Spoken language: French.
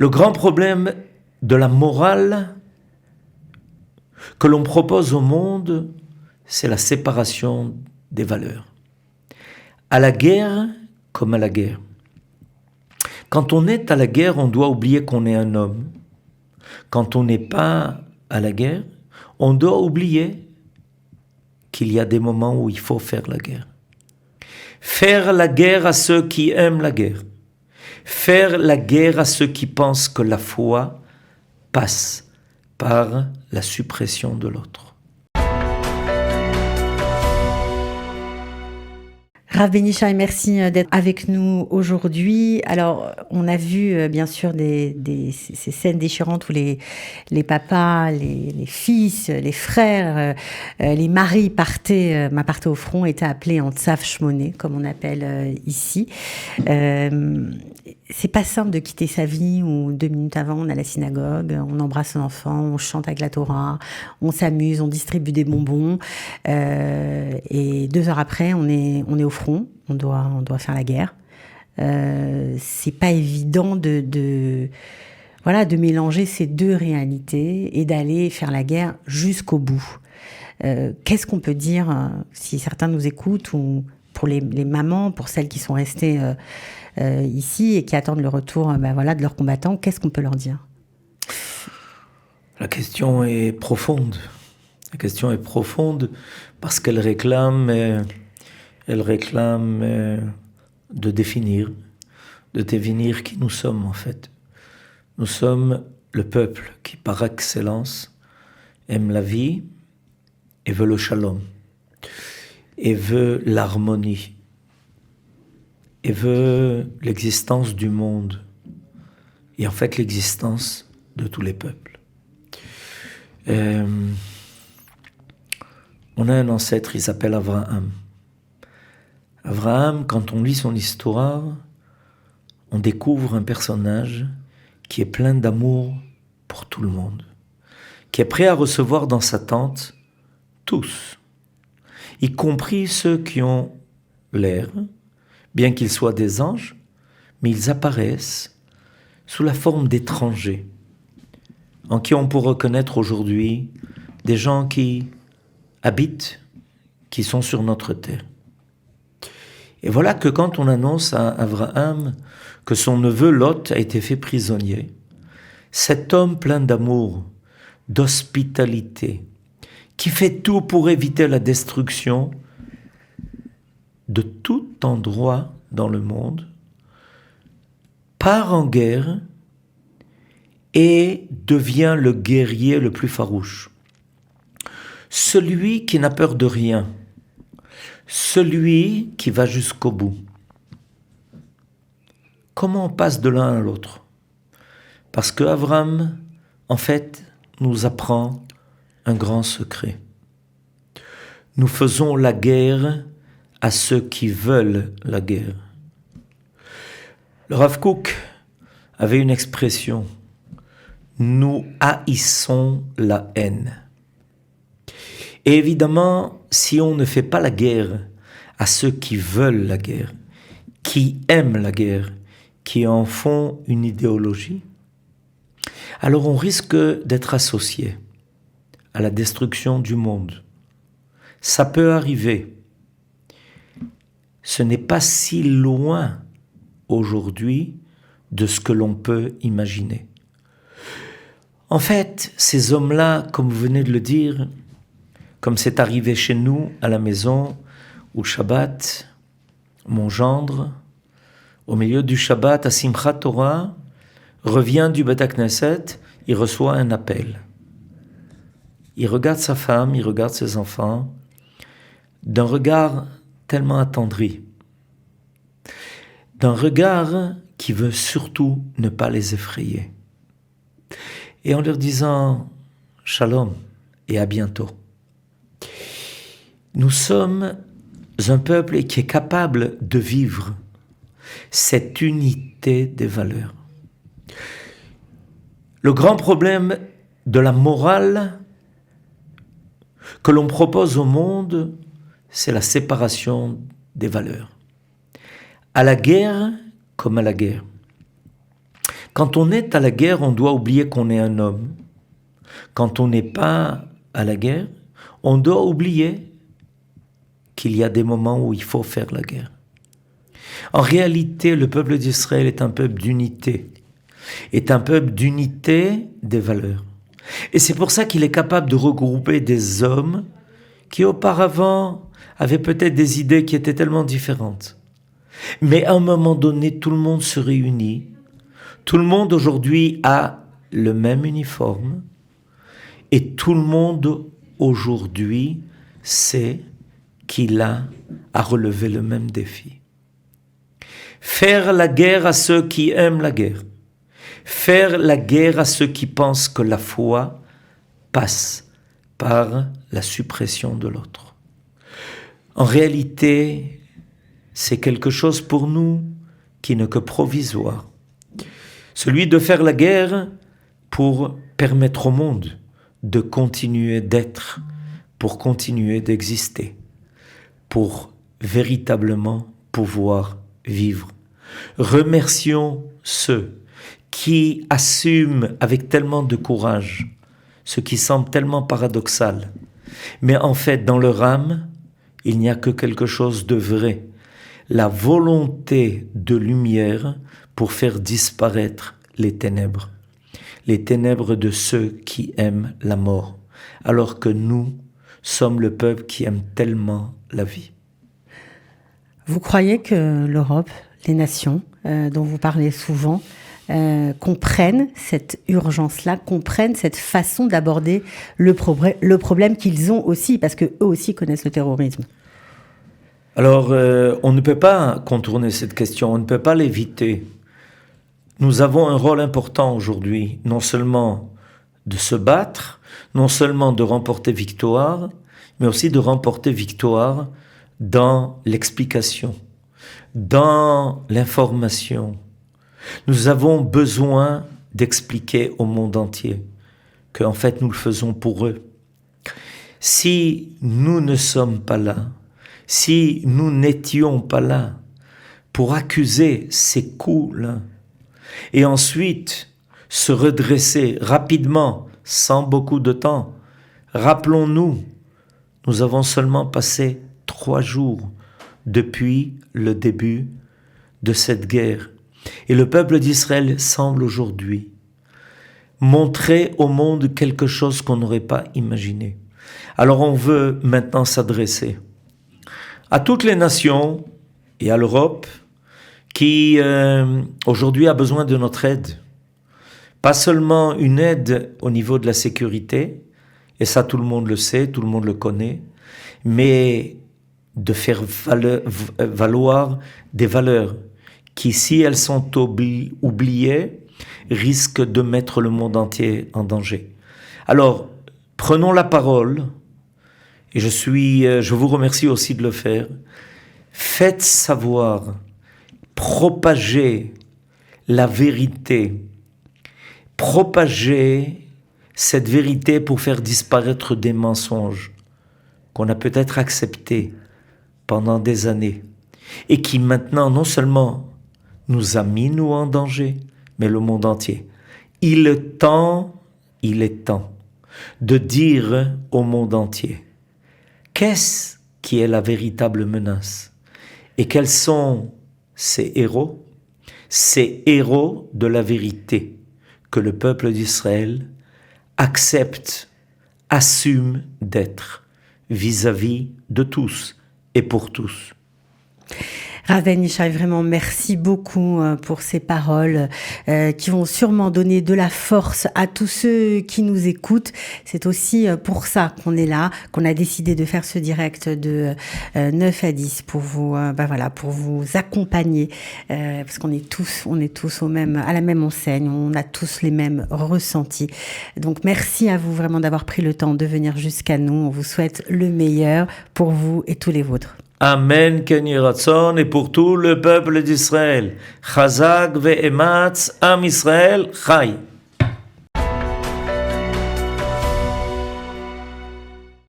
Le grand problème de la morale que l'on propose au monde, c'est la séparation des valeurs. À la guerre comme à la guerre. Quand on est à la guerre, on doit oublier qu'on est un homme. Quand on n'est pas à la guerre, on doit oublier qu'il y a des moments où il faut faire la guerre. Faire la guerre à ceux qui aiment la guerre. Faire la guerre à ceux qui pensent que la foi passe par la suppression de l'autre. Rav Benishai, merci d'être avec nous aujourd'hui. Alors, on a vu bien sûr ces scènes déchirantes où les papas, les fils, les frères, les maris partaient au front, étaient appelés en tsav shmoné, comme on appelle ici. C'est pas simple de quitter sa vie où 2 minutes avant on est à la synagogue, on embrasse son enfant, on chante avec la Torah, on s'amuse, on distribue des bonbons et 2 heures après on est au front, on doit faire la guerre. C'est pas évident de mélanger ces 2 réalités et d'aller faire la guerre jusqu'au bout. Qu'est-ce qu'on peut dire si certains nous écoutent ou pour les mamans, pour celles qui sont restées ici et qui attendent le retour de leurs combattants, qu'est-ce qu'on peut leur dire? La question est profonde. La question est profonde parce qu'elle réclame de définir qui nous sommes en fait. Nous sommes le peuple qui par excellence aime la vie et veut le shalom, et veut l'harmonie, et veut l'existence du monde, et en fait l'existence de tous les peuples. On a un ancêtre, il s'appelle Abraham. Abraham, quand on lit son histoire, on découvre un personnage qui est plein d'amour pour tout le monde, qui est prêt à recevoir dans sa tente tous, y compris ceux qui ont l'air, bien qu'ils soient des anges, mais ils apparaissent sous la forme d'étrangers, en qui on peut reconnaître aujourd'hui des gens qui habitent, qui sont sur notre terre. Et voilà que quand on annonce à Abraham que son neveu Lot a été fait prisonnier, cet homme plein d'amour, d'hospitalité, qui fait tout pour éviter la destruction de tout endroit dans le monde, part en guerre et devient le guerrier le plus farouche. Celui qui n'a peur de rien, celui qui va jusqu'au bout. Comment on passe de l'un à l'autre? Parce que Abraham, en fait, nous apprend un grand secret. Nous faisons la guerre à ceux qui veulent la guerre. Le Rav Kook avait une expression, nous haïssons la haine. Et évidemment, si on ne fait pas la guerre à ceux qui veulent la guerre, qui aiment la guerre, qui en font une idéologie, alors on risque d'être associé à la destruction du monde. Ça peut arriver. Ce n'est pas si loin aujourd'hui de ce que l'on peut imaginer. En fait, ces hommes-là, comme vous venez de le dire, comme c'est arrivé chez nous à la maison, au Shabbat, mon gendre, au milieu du Shabbat, à Simchat Torah, revient du Beth Knesset, il reçoit un appel. Il regarde sa femme, il regarde ses enfants, d'un regard tellement attendri, d'un regard qui veut surtout ne pas les effrayer. Et en leur disant « Shalom » et à bientôt. Nous sommes un peuple qui est capable de vivre cette unité des valeurs. Le grand problème de la morale que l'on propose au monde, c'est la séparation des valeurs. À la guerre comme à la guerre. Quand on est à la guerre, on doit oublier qu'on est un homme. Quand on n'est pas à la guerre, on doit oublier qu'il y a des moments où il faut faire la guerre. En réalité, le peuple d'Israël est un peuple d'unité, des valeurs. Et c'est pour ça qu'il est capable de regrouper des hommes qui auparavant avaient peut-être des idées qui étaient tellement différentes. Mais à un moment donné, tout le monde se réunit. Tout le monde aujourd'hui a le même uniforme. Et tout le monde aujourd'hui sait qu'il a à relever le même défi. Faire la guerre à ceux qui aiment la guerre. Faire la guerre à ceux qui pensent que la foi passe par la suppression de l'autre. En réalité, c'est quelque chose pour nous qui n'est que provisoire. Celui de faire la guerre pour permettre au monde de continuer d'être, pour continuer d'exister, pour véritablement pouvoir vivre. Remercions ceux qui assument avec tellement de courage ce qui semble tellement paradoxal. Mais en fait, dans leur âme, il n'y a que quelque chose de vrai. La volonté de lumière pour faire disparaître les ténèbres de ceux qui aiment la mort, alors que nous sommes le peuple qui aime tellement la vie. Vous croyez que l'Europe, les nations dont vous parlez souvent, comprennent cette urgence-là, comprennent cette façon d'aborder le problème qu'ils ont aussi, parce qu'eux aussi connaissent le terrorisme? Alors, on ne peut pas contourner cette question, on ne peut pas l'éviter. Nous avons un rôle important aujourd'hui, non seulement de se battre, non seulement de remporter victoire, mais aussi de remporter victoire dans l'explication, dans l'information. Nous avons besoin d'expliquer au monde entier qu'en fait nous le faisons pour eux. Si nous ne sommes pas là, si nous n'étions pas là pour accuser ces coups-là, et ensuite se redresser rapidement, sans beaucoup de temps, rappelons-nous, nous avons seulement passé 3 jours depuis le début de cette guerre. Et le peuple d'Israël semble aujourd'hui montrer au monde quelque chose qu'on n'aurait pas imaginé. Alors on veut maintenant s'adresser à toutes les nations et à l'Europe qui aujourd'hui a besoin de notre aide. Pas seulement une aide au niveau de la sécurité, et ça tout le monde le sait, tout le monde le connaît, mais de faire valoir des valeurs qui, si elles sont oubliées, risquent de mettre le monde entier en danger. Alors, prenons la parole, et je vous remercie aussi de le faire. Faites savoir, propagez la vérité, propagez cette vérité pour faire disparaître des mensonges qu'on a peut-être acceptés pendant des années et qui maintenant non seulement nous a mis nous en danger, mais le monde entier. Il est temps de dire au monde entier qu'est-ce qui est la véritable menace et quels sont ces héros de la vérité que le peuple d'Israël accepte, assume d'être vis-à-vis de tous et pour tous. Rav Ben Ishai, vraiment merci beaucoup pour ces paroles qui vont sûrement donner de la force à tous ceux qui nous écoutent. C'est aussi pour ça qu'on est là, qu'on a décidé de faire ce direct de 9 à 10 pour vous, pour vous accompagner, parce qu'on est tous à la même enseigne, on a tous les mêmes ressentis. Donc merci à vous vraiment d'avoir pris le temps de venir jusqu'à nous. On vous souhaite le meilleur pour vous et tous les vôtres. Amen, Ken Yeh Ratzon, et pour tout le peuple d'Israël. Chazak ve'ematz, Am Israël, Chai.